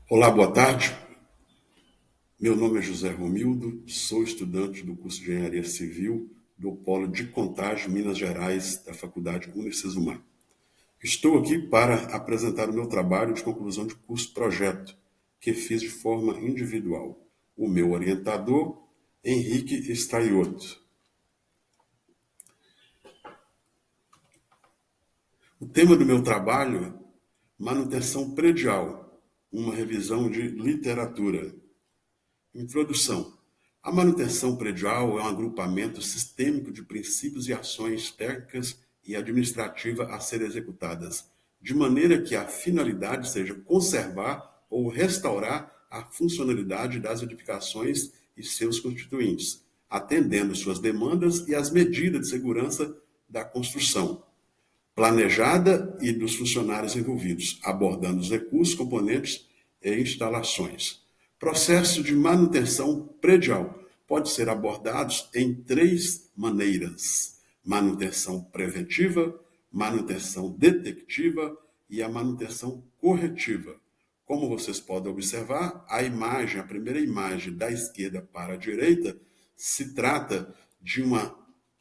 Olá, boa tarde. Meu nome é José Romildo, sou estudante do curso de Engenharia Civil do Polo de Contagem, Minas Gerais, da Faculdade Unicesumar. Estou aqui para apresentar o meu trabalho de conclusão de curso projeto, que fiz de forma individual. O meu orientador, Henrique Straiotto. O tema do meu trabalho é manutenção predial, uma revisão de literatura. Introdução. A manutenção predial é um agrupamento sistêmico de princípios e ações técnicas e administrativas a serem executadas, de maneira que a finalidade seja conservar ou restaurar a funcionalidade das edificações e seus constituintes, atendendo suas demandas e as medidas de segurança da construção planejada e dos funcionários envolvidos, abordando os recursos, componentes e instalações. Processo de manutenção predial pode ser abordados em três maneiras: manutenção preventiva, manutenção detectiva e a manutenção corretiva. Como vocês podem observar, a primeira imagem da esquerda para a direita, se trata de uma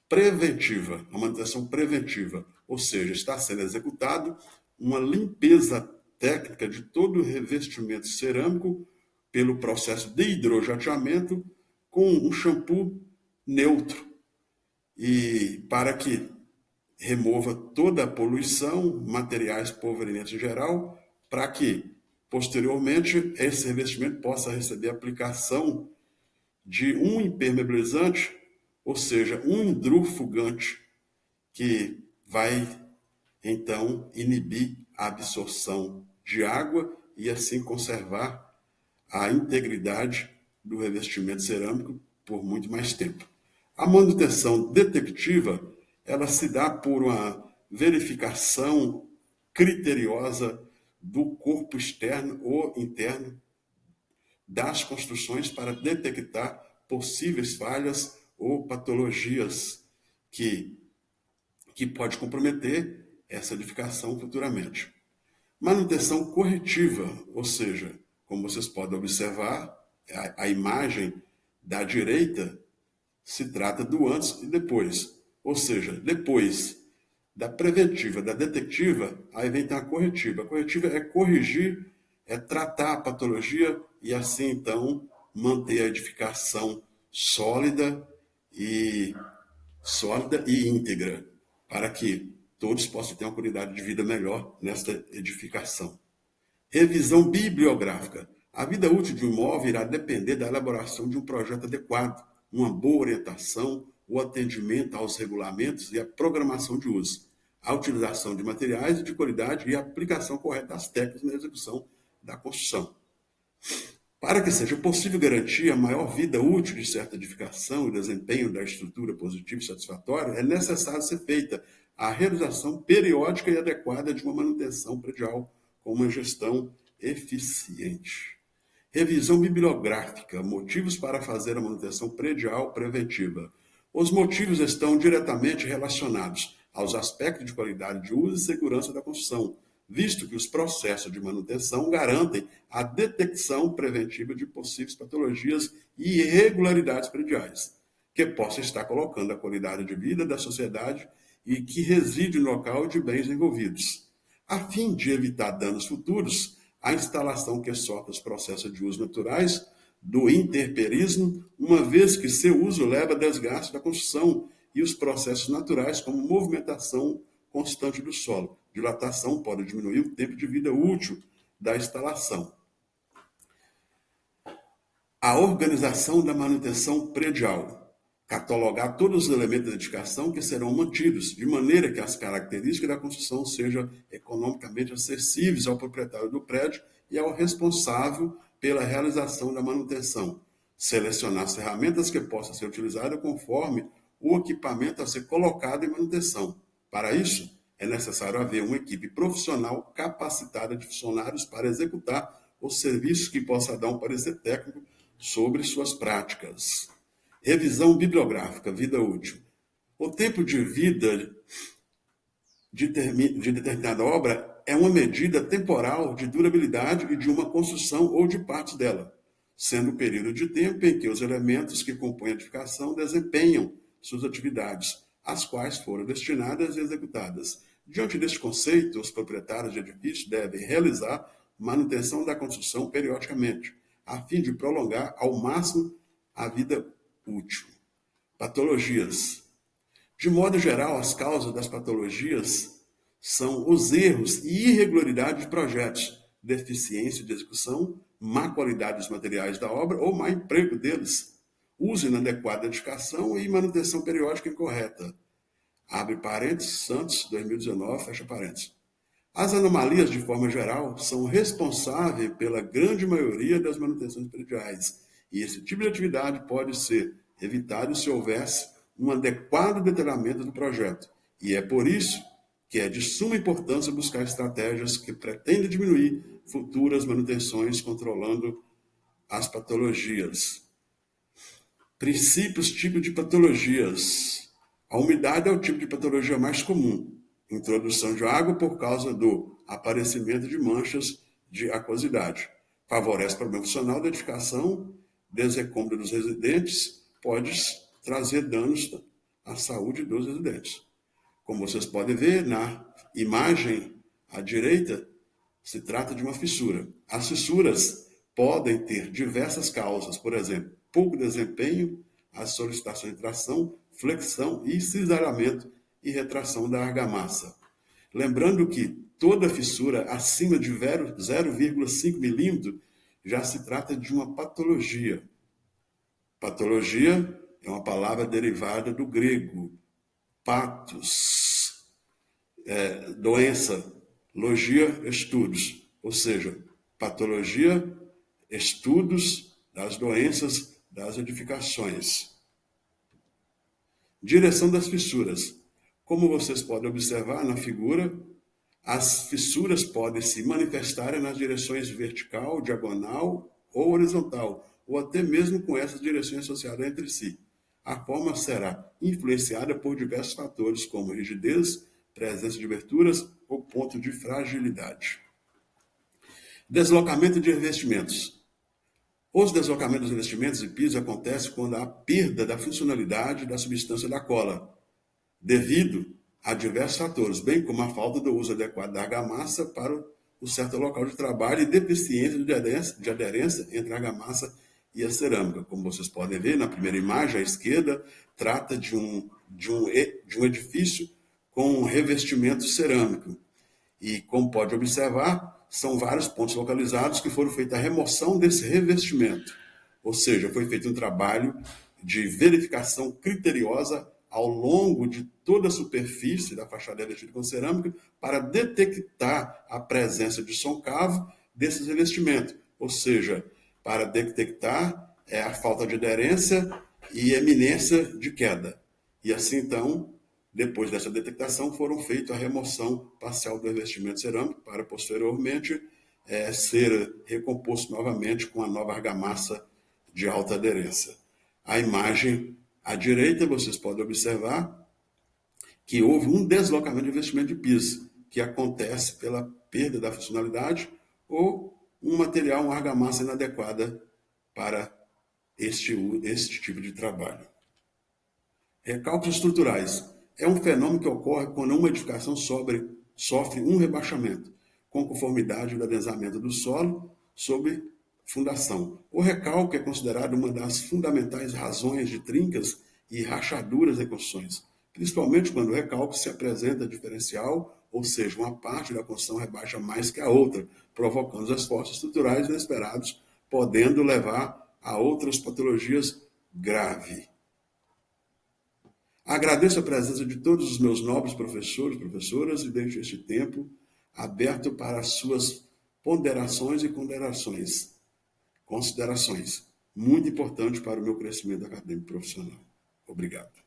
preventiva, uma manutenção preventiva, ou seja, está sendo executado uma limpeza técnica de todo o revestimento cerâmico pelo processo de hidrojateamento com um shampoo neutro e para que remova toda a poluição, materiais provenientes em geral, para que posteriormente esse revestimento possa receber aplicação de um impermeabilizante, ou seja, um hidrofugante que vai então inibir a absorção de água e assim conservar a integridade do revestimento cerâmico por muito mais tempo. A manutenção detectiva, ela se dá por uma verificação criteriosa do corpo externo ou interno das construções para detectar possíveis falhas ou patologias que pode comprometer essa edificação futuramente. Manutenção corretiva, ou seja, como vocês podem observar, a imagem da direita se trata do antes e depois. Ou seja, depois da preventiva, da detectiva, aí vem a corretiva. A corretiva é corrigir, é tratar a patologia e assim então manter a edificação sólida e íntegra, para que todos possam ter uma qualidade de vida melhor nesta edificação. Revisão bibliográfica. A vida útil de um imóvel irá depender da elaboração de um projeto adequado, uma boa orientação, o atendimento aos regulamentos e a programação de uso, a utilização de materiais de qualidade e a aplicação correta das técnicas na execução da construção. Para que seja possível garantir a maior vida útil de certa edificação e desempenho da estrutura positivo e satisfatório, é necessário ser feita a realização periódica e adequada de uma manutenção predial com uma gestão eficiente. Revisão bibliográfica, motivos para fazer a manutenção predial preventiva. Os motivos estão diretamente relacionados aos aspectos de qualidade de uso e segurança da construção, visto que os processos de manutenção garantem a detecção preventiva de possíveis patologias e irregularidades prediais, que possam estar colocando a qualidade de vida da sociedade e que reside no local de bens envolvidos. A fim de evitar danos futuros, a instalação que sofre os processos de uso naturais do intemperismo, uma vez que seu uso leva a desgaste da construção e os processos naturais, como movimentação constante do solo. Dilatação pode diminuir o tempo de vida útil da instalação. A organização da manutenção predial. Catalogar todos os elementos da edificação que serão mantidos, de maneira que as características da construção sejam economicamente acessíveis ao proprietário do prédio e ao responsável pela realização da manutenção. Selecionar as ferramentas que possam ser utilizadas conforme o equipamento a ser colocado em manutenção. Para isso, é necessário haver uma equipe profissional capacitada de funcionários para executar os serviços que possa dar um parecer técnico sobre suas práticas. Revisão bibliográfica, vida útil. O tempo de vida de determinada obra é uma medida temporal de durabilidade e de uma construção ou de partes dela, sendo o período de tempo em que os elementos que compõem a edificação desempenham suas atividades, as quais foram destinadas e executadas. Diante deste conceito, os proprietários de edifícios devem realizar manutenção da construção periodicamente, a fim de prolongar ao máximo a vida útil. Patologias. De modo geral, as causas das patologias são os erros e irregularidades de projetos, deficiência de execução, má qualidade dos materiais da obra ou má emprego deles, uso inadequado da edificação e manutenção periódica incorreta. Abre parênteses, Santos, 2019, fecha parênteses. As anomalias, de forma geral, são responsáveis pela grande maioria das manutenções prediais, e esse tipo de atividade pode ser evitado se houvesse um adequado detalhamento do projeto. E é por isso que é de suma importância buscar estratégias que pretendem diminuir futuras manutenções, controlando as patologias. Princípios, tipo de patologias. A umidade é o tipo de patologia mais comum. Introdução de água por causa do aparecimento de manchas de aquosidade. Favorece problema funcional da edificação, desencômodo dos residentes, pode trazer danos à saúde dos residentes. Como vocês podem ver na imagem à direita, se trata de uma fissura. As fissuras podem ter diversas causas, por exemplo, pouco desempenho, as solicitações de tração, flexão e cisalhamento e retração da argamassa. Lembrando que toda fissura acima de 0,5 milímetro já se trata de uma patologia. Patologia é uma palavra derivada do grego, patos, doença, logia, estudos, ou seja, patologia, estudos das doenças das edificações. Direção das fissuras. Como vocês podem observar na figura, as fissuras podem se manifestar nas direções vertical, diagonal ou horizontal, ou até mesmo com essas direções associadas entre si. A forma será influenciada por diversos fatores, como rigidez, presença de aberturas ou ponto de fragilidade. Deslocamento de revestimentos. Os deslocamentos dos revestimentos e pisos acontecem quando há perda da funcionalidade da substância da cola, devido a diversos fatores, bem como a falta do uso adequado da argamassa para o certo local de trabalho e deficiência de aderência entre a argamassa e a cerâmica. Como vocês podem ver na primeira imagem, à esquerda, trata de um edifício com um revestimento cerâmico. E, como pode observar, são vários pontos localizados que foram feita a remoção desse revestimento. Ou seja, foi feito um trabalho de verificação criteriosa ao longo de toda a superfície da fachada revestida com cerâmica para detectar a presença de concavo desses revestimentos. Ou seja, para detectar a falta de aderência e eminência de queda. E assim, então, depois dessa detectação, foram feita a remoção parcial do revestimento cerâmico para, posteriormente, ser recomposto novamente com a nova argamassa de alta aderência. A imagem à direita, vocês podem observar que houve um deslocamento de revestimento de piso, que acontece pela perda da funcionalidade ou um material, uma argamassa inadequada para este tipo de trabalho. Recálculos estruturais. É um fenômeno que ocorre quando uma edificação sofre um rebaixamento, com conformidade do adensamento do solo sobre fundação. O recalque é considerado uma das fundamentais razões de trincas e rachaduras em construções, principalmente quando o recalque se apresenta diferencial, ou seja, uma parte da construção rebaixa mais que a outra, provocando os esforços estruturais inesperados, podendo levar a outras patologias graves. Agradeço a presença de todos os meus nobres professores e professoras e deixo este tempo aberto para as suas ponderações e considerações, muito importante para o meu crescimento acadêmico profissional. Obrigado.